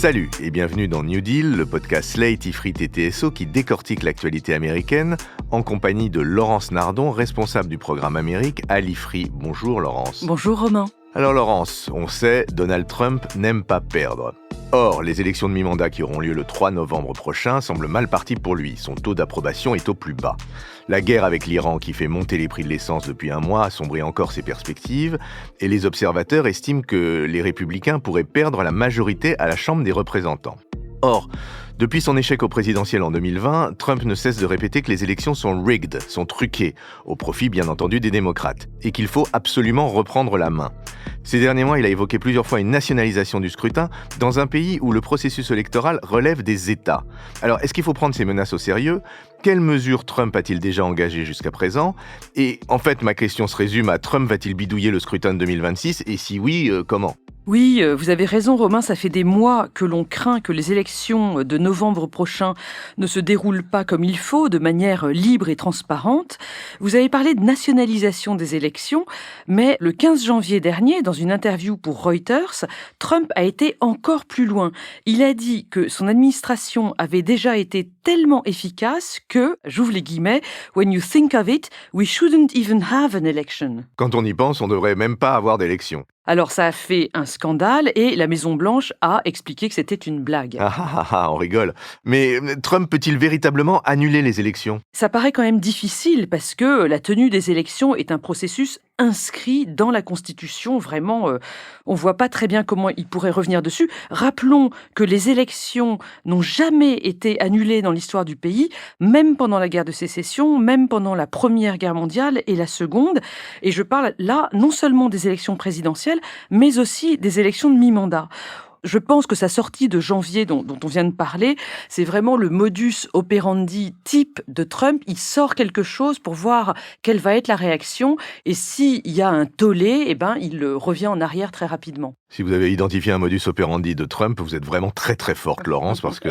Salut et bienvenue dans New Deal, le podcast Slate, Ifrit et TSO qui décortique l'actualité américaine en compagnie de Laurence Nardon, responsable du programme Amérique à l'Ifrit. Bonjour Laurence. Bonjour Romain. Alors Laurence, on sait, Donald Trump n'aime pas perdre. Or, les élections de mi-mandat qui auront lieu le 3 novembre prochain semblent mal parties pour lui. Son taux d'approbation est au plus bas. La guerre avec l'Iran qui fait monter les prix de l'essence depuis un mois assombrit encore ses perspectives. Et les observateurs estiment que les républicains pourraient perdre la majorité à la Chambre des représentants. Or, depuis son échec au présidentiel en 2020, Trump ne cesse de répéter que les élections sont rigged, sont truquées, au profit bien entendu des démocrates, et qu'il faut absolument reprendre la main. Ces derniers mois, il a évoqué plusieurs fois une nationalisation du scrutin dans un pays où le processus électoral relève des États. Alors, est-ce qu'il faut prendre ces menaces au sérieux ? Quelles mesures Trump a-t-il déjà engagées jusqu'à présent ? Et en fait, ma question se résume à Trump va-t-il bidouiller le scrutin de 2026 ? Et si oui, comment ? Oui, vous avez raison Romain, ça fait des mois que l'on craint que les élections de novembre prochain ne se déroulent pas comme il faut, de manière libre et transparente. Vous avez parlé de nationalisation des élections, mais le 15 janvier dernier, dans une interview pour Reuters, Trump a été encore plus loin. Il a dit que son administration avait déjà été tellement efficace que, j'ouvre les guillemets, « When you think of it, we shouldn't even have an election ». Quand on y pense, on ne devrait même pas avoir d'élection. Alors ça a fait un scandale et la Maison-Blanche a expliqué que c'était une blague. On rigole. Mais Trump peut-il véritablement annuler les élections ? Ça paraît quand même difficile parce que la tenue des élections est un processus inscrit dans la Constitution. Vraiment, on ne voit pas très bien comment il pourrait revenir dessus. Rappelons que les élections n'ont jamais été annulées dans l'histoire du pays, même pendant la guerre de sécession, même pendant la Première Guerre mondiale et la Seconde. Et je parle là non seulement des élections présidentielles, mais aussi des élections de mi-mandat. Je pense que sa sortie de janvier dont on vient de parler, c'est vraiment le modus operandi type de Trump. Il sort quelque chose pour voir quelle va être la réaction. Et s'il y a un tollé, il revient en arrière très rapidement. Si vous avez identifié un modus operandi de Trump, vous êtes vraiment très très forte, Laurence, parce que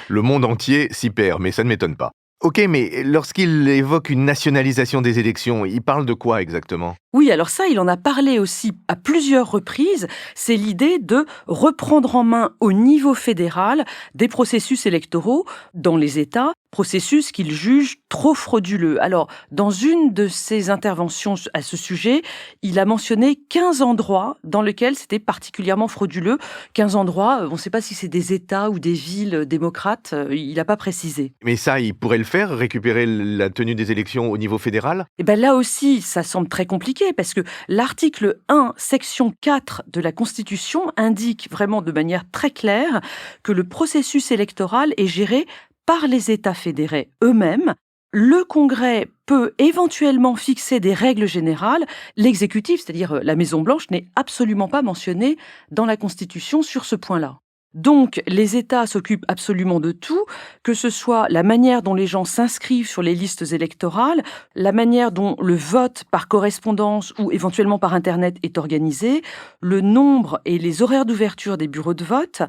le monde entier s'y perd, mais ça ne m'étonne pas. Ok, mais lorsqu'il évoque une nationalisation des élections, il parle de quoi exactement ? Oui, alors ça, il en a parlé aussi à plusieurs reprises. C'est l'idée de reprendre en main au niveau fédéral des processus électoraux dans les États, processus qu'il juge trop frauduleux. Alors, dans une de ses interventions à ce sujet, il a mentionné 15 endroits dans lesquels c'était particulièrement frauduleux. 15 endroits, on ne sait pas si c'est des États ou des villes démocrates, il n'a pas précisé. Mais ça, il pourrait le faire, récupérer la tenue des élections au niveau fédéral ? Là aussi, ça semble très compliqué parce que l'article 1, section 4 de la Constitution indique vraiment de manière très claire que le processus électoral est géré par les États fédérés eux-mêmes. Le Congrès peut éventuellement fixer des règles générales. L'exécutif, c'est-à-dire la Maison-Blanche, n'est absolument pas mentionné dans la Constitution sur ce point-là. Donc, les États s'occupent absolument de tout, que ce soit la manière dont les gens s'inscrivent sur les listes électorales, la manière dont le vote par correspondance ou éventuellement par Internet est organisé, le nombre et les horaires d'ouverture des bureaux de vote,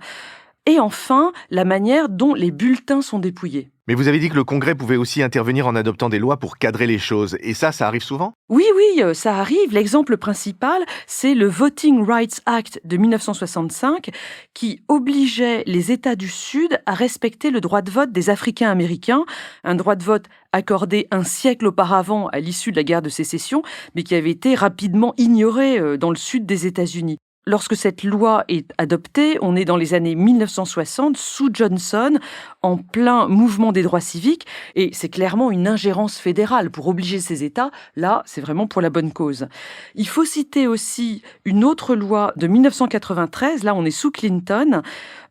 et enfin, la manière dont les bulletins sont dépouillés. Mais vous avez dit que le Congrès pouvait aussi intervenir en adoptant des lois pour cadrer les choses. Et ça arrive souvent ? Oui, ça arrive. L'exemple principal, c'est le Voting Rights Act de 1965 qui obligeait les États du Sud à respecter le droit de vote des Africains américains, un droit de vote accordé un siècle auparavant à l'issue de la guerre de sécession, mais qui avait été rapidement ignoré dans le sud des États-Unis. Lorsque cette loi est adoptée, on est dans les années 1960, sous Johnson, en plein mouvement des droits civiques, et c'est clairement une ingérence fédérale pour obliger ces États. Là, c'est vraiment pour la bonne cause. Il faut citer aussi une autre loi de 1993, là on est sous Clinton.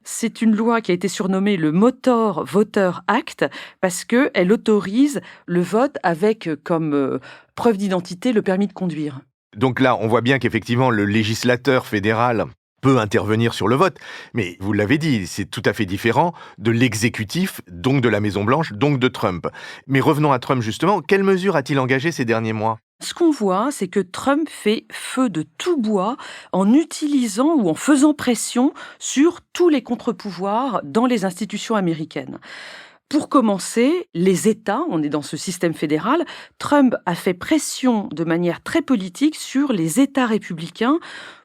C'est une loi qui a été surnommée le Motor Voter Act parce qu'elle autorise le vote avec comme preuve d'identité le permis de conduire. Donc là, on voit bien qu'effectivement, le législateur fédéral peut intervenir sur le vote. Mais vous l'avez dit, c'est tout à fait différent de l'exécutif, donc de la Maison-Blanche, donc de Trump. Mais revenons à Trump justement, quelles mesures a-t-il engagées ces derniers mois ? Ce qu'on voit, c'est que Trump fait feu de tout bois en utilisant ou en faisant pression sur tous les contre-pouvoirs dans les institutions américaines. Pour commencer, les États, on est dans ce système fédéral, Trump a fait pression de manière très politique sur les États républicains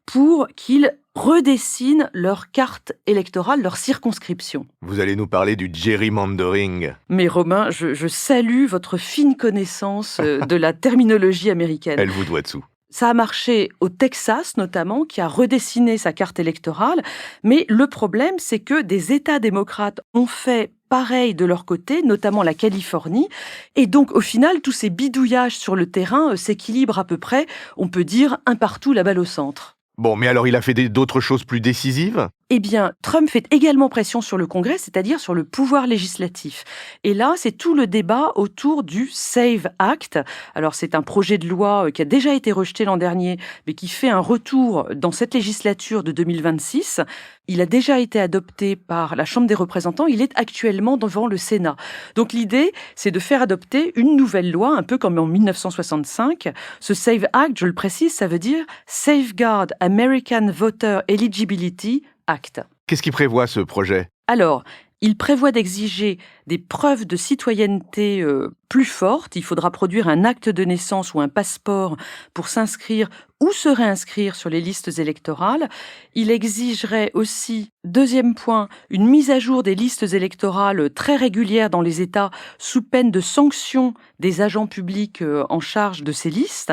pour qu'ils redessinent leur carte électorale, leur circonscription. Vous allez nous parler du gerrymandering. Mais Romain, je salue votre fine connaissance de la terminologie américaine. Elle vous doit dessous. Ça a marché au Texas notamment, qui a redessiné sa carte électorale. Mais le problème, c'est que des États démocrates ont fait pareil de leur côté, notamment la Californie. Et donc, au final, tous ces bidouillages sur le terrain s'équilibrent à peu près, on peut dire, un partout la balle au centre. Bon, mais alors il a fait d'autres choses plus décisives ? Eh bien, Trump fait également pression sur le Congrès, c'est-à-dire sur le pouvoir législatif. Et là, c'est tout le débat autour du SAVE Act. Alors, c'est un projet de loi qui a déjà été rejeté l'an dernier, mais qui fait un retour dans cette législature de 2026. Il a déjà été adopté par la Chambre des représentants. Il est actuellement devant le Sénat. Donc, l'idée, c'est de faire adopter une nouvelle loi, un peu comme en 1965. Ce SAVE Act, je le précise, ça veut dire Safeguard American Voter Eligibility Act. Qu'est-ce qui prévoit ce projet ? Alors, il prévoit d'exiger des preuves de citoyenneté plus fortes. Il faudra produire un acte de naissance ou un passeport pour s'inscrire ou se réinscrire sur les listes électorales. Il exigerait aussi, deuxième point, une mise à jour des listes électorales très régulière dans les États sous peine de sanctions des agents publics en charge de ces listes.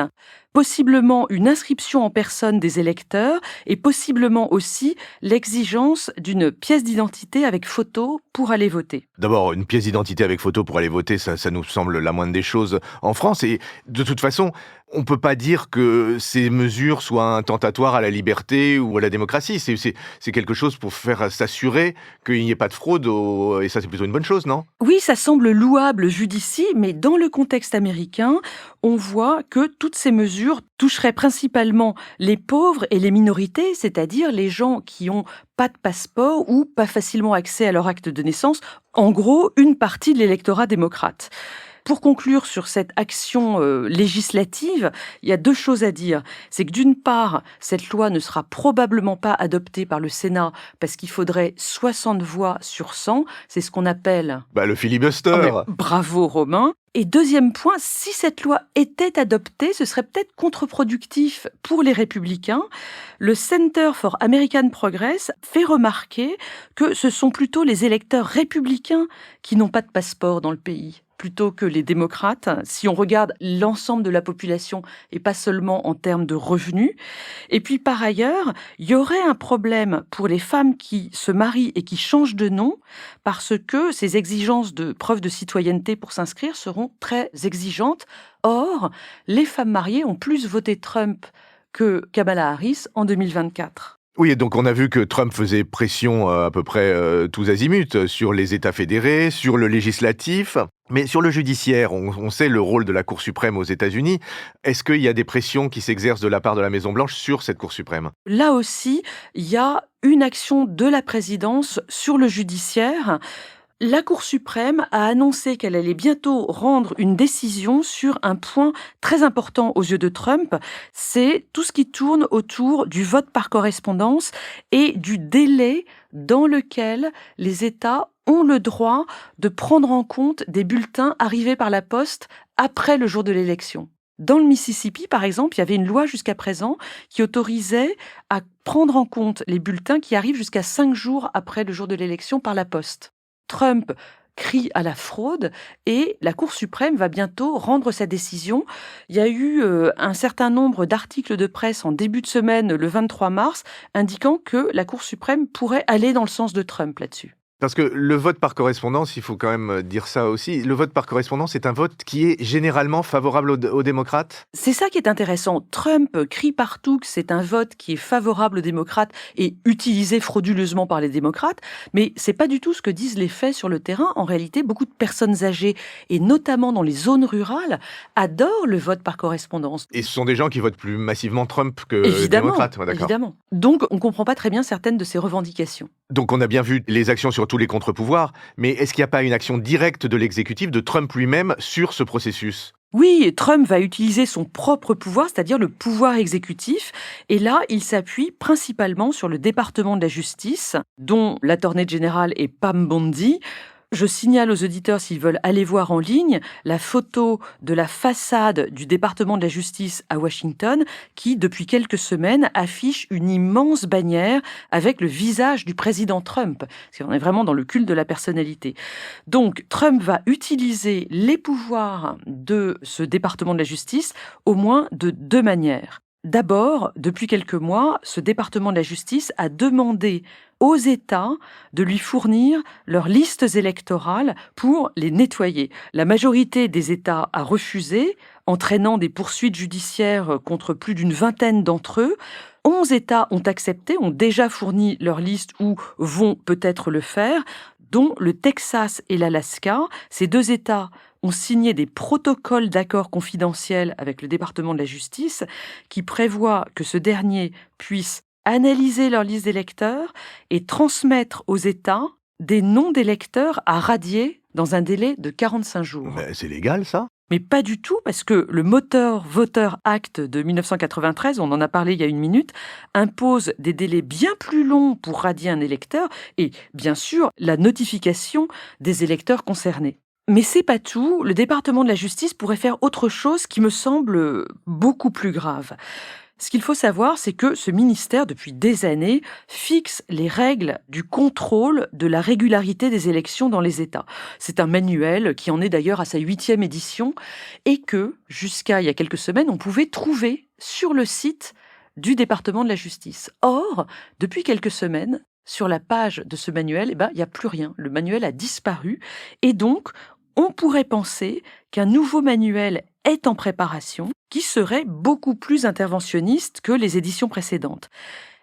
Possiblement une inscription en personne des électeurs et possiblement aussi l'exigence d'une pièce d'identité avec photo pour aller voter. D'abord, une pièce d'identité avec photo pour aller voter, ça nous semble la moindre des choses en France. Et de toute façon, on ne peut pas dire que ces mesures soient attentatoires à la liberté ou à la démocratie. C'est quelque chose pour faire s'assurer qu'il n'y ait pas de fraude. Et ça, c'est plutôt une bonne chose, non ? Oui, ça semble louable vu d'ici, mais dans le contexte américain, on voit que toutes ces mesures toucheraient principalement les pauvres et les minorités, c'est-à-dire les gens qui n'ont pas de passeport ou pas facilement accès à leur acte de naissance. En gros, une partie de l'électorat démocrate. Pour conclure sur cette action législative, il y a deux choses à dire. C'est que d'une part, cette loi ne sera probablement pas adoptée par le Sénat parce qu'il faudrait 60 voix sur 100. C'est ce qu'on appelle... le filibuster. Bravo Romain. Et deuxième point, si cette loi était adoptée, ce serait peut-être contre-productif pour les républicains. Le Center for American Progress fait remarquer que ce sont plutôt les électeurs républicains qui n'ont pas de passeport dans le pays, plutôt que les démocrates, si on regarde l'ensemble de la population et pas seulement en termes de revenus. Et puis par ailleurs, il y aurait un problème pour les femmes qui se marient et qui changent de nom, parce que ces exigences de preuve de citoyenneté pour s'inscrire seront très exigeantes. Or, les femmes mariées ont plus voté Trump que Kamala Harris en 2024. Oui, et donc on a vu que Trump faisait pression à peu près tous azimuts sur les États fédérés, sur le législatif, mais sur le judiciaire, on sait le rôle de la Cour suprême aux États-Unis. Est-ce qu'il y a des pressions qui s'exercent de la part de la Maison-Blanche sur cette Cour suprême ? Là aussi, il y a une action de la présidence sur le judiciaire. La Cour suprême a annoncé qu'elle allait bientôt rendre une décision sur un point très important aux yeux de Trump. C'est tout ce qui tourne autour du vote par correspondance et du délai dans lequel les États ont le droit de prendre en compte des bulletins arrivés par la poste après le jour de l'élection. Dans le Mississippi, par exemple, il y avait une loi jusqu'à présent qui autorisait à prendre en compte les bulletins qui arrivent jusqu'à 5 jours après le jour de l'élection par la poste. Trump crie à la fraude et la Cour suprême va bientôt rendre sa décision. Il y a eu un certain nombre d'articles de presse en début de semaine, le 23 mars, indiquant que la Cour suprême pourrait aller dans le sens de Trump là-dessus. Parce que le vote par correspondance, il faut quand même dire ça aussi, le vote par correspondance est un vote qui est généralement favorable aux démocrates ? C'est ça qui est intéressant. Trump crie partout que c'est un vote qui est favorable aux démocrates et utilisé frauduleusement par les démocrates, mais c'est pas du tout ce que disent les faits sur le terrain. En réalité, beaucoup de personnes âgées, et notamment dans les zones rurales, adorent le vote par correspondance. Et ce sont des gens qui votent plus massivement Trump que les démocrates. Ouais, d'accord. Évidemment. Donc, on comprend pas très bien certaines de ces revendications. Donc on a bien vu les actions sur tous les contre-pouvoirs, mais est-ce qu'il n'y a pas une action directe de l'exécutif, de Trump lui-même, sur ce processus ? Oui, Trump va utiliser son propre pouvoir, c'est-à-dire le pouvoir exécutif, et là, il s'appuie principalement sur le département de la justice, dont l'attorney général est Pam Bondi. Je signale aux auditeurs, s'ils veulent aller voir en ligne, la photo de la façade du département de la justice à Washington qui, depuis quelques semaines, affiche une immense bannière avec le visage du président Trump. Parce qu'on est vraiment dans le culte de la personnalité. Donc, Trump va utiliser les pouvoirs de ce département de la justice au moins de 2 manières. D'abord, depuis quelques mois, ce département de la justice a demandé aux États de lui fournir leurs listes électorales pour les nettoyer. La majorité des États a refusé, entraînant des poursuites judiciaires contre plus d'une vingtaine d'entre eux. 11 États ont accepté, ont déjà fourni leurs listes ou vont peut-être le faire, dont le Texas et l'Alaska. Ces 2 États ont signé des protocoles d'accords confidentiels avec le département de la justice qui prévoient que ce dernier puisse analyser leur liste d'électeurs et transmettre aux États des noms d'électeurs à radier dans un délai de 45 jours. Mais c'est légal, ça ? Mais pas du tout, parce que le Motor Voter Act de 1993, on en a parlé il y a une minute, impose des délais bien plus longs pour radier un électeur et, bien sûr, la notification des électeurs concernés. Mais c'est pas tout, le département de la justice pourrait faire autre chose qui me semble beaucoup plus grave. Ce qu'il faut savoir, c'est que ce ministère, depuis des années, fixe les règles du contrôle de la régularité des élections dans les États. C'est un manuel qui en est d'ailleurs à sa 8e édition et que, jusqu'à il y a quelques semaines, on pouvait trouver sur le site du département de la justice. Or, depuis quelques semaines, sur la page de ce manuel, il n'y a plus rien. Le manuel a disparu et donc, on pourrait penser qu'un nouveau manuel est en préparation, qui serait beaucoup plus interventionniste que les éditions précédentes.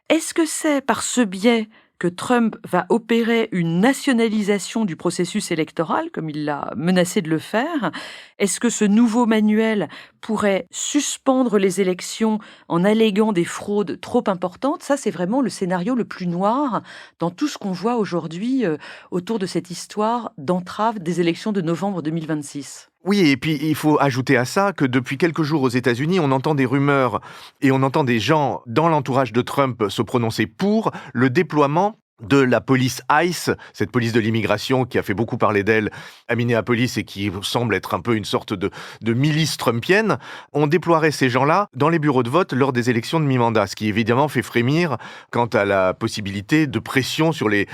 Est-ce que c'est par ce biais que Trump va opérer une nationalisation du processus électoral, comme il l'a menacé de le faire? Est-ce que ce nouveau manuel pourrait suspendre les élections en alléguant des fraudes trop importantes? Ça, c'est vraiment le scénario le plus noir dans tout ce qu'on voit aujourd'hui autour de cette histoire d'entrave des élections de novembre 2026. Oui, et puis il faut ajouter à ça que depuis quelques jours aux États-Unis, on entend des rumeurs et on entend des gens dans l'entourage de Trump se prononcer pour le déploiement de la police ICE, cette police de l'immigration qui a fait beaucoup parler d'elle à Minneapolis et qui semble être un peu une sorte de milice trumpienne. On déploierait ces gens-là dans les bureaux de vote lors des élections de mi-mandat, ce qui évidemment fait frémir quant à la possibilité de pression sur les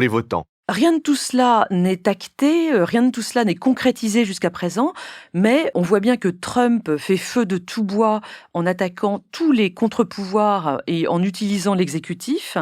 votants. Rien de tout cela n'est acté, rien de tout cela n'est concrétisé jusqu'à présent, mais on voit bien que Trump fait feu de tout bois en attaquant tous les contre-pouvoirs et en utilisant l'exécutif.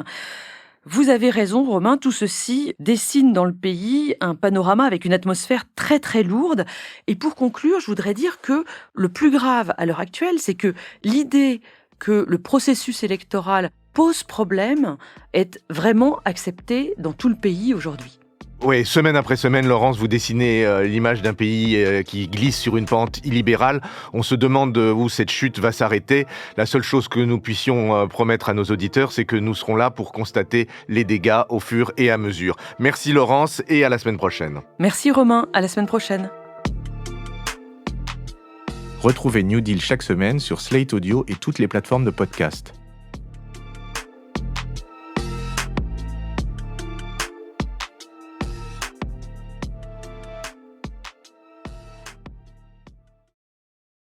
Vous avez raison, Romain, tout ceci dessine dans le pays un panorama avec une atmosphère très très lourde. Et pour conclure, je voudrais dire que le plus grave à l'heure actuelle, c'est que l'idée que le processus électoral pose problème est vraiment acceptée dans tout le pays aujourd'hui. Oui, semaine après semaine, Laurence, vous dessinez l'image d'un pays qui glisse sur une pente illibérale. On se demande où cette chute va s'arrêter. La seule chose que nous puissions promettre à nos auditeurs, c'est que nous serons là pour constater les dégâts au fur et à mesure. Merci Laurence et à la semaine prochaine. Merci Romain, à la semaine prochaine. Retrouvez New Deal chaque semaine sur Slate Audio et toutes les plateformes de podcast.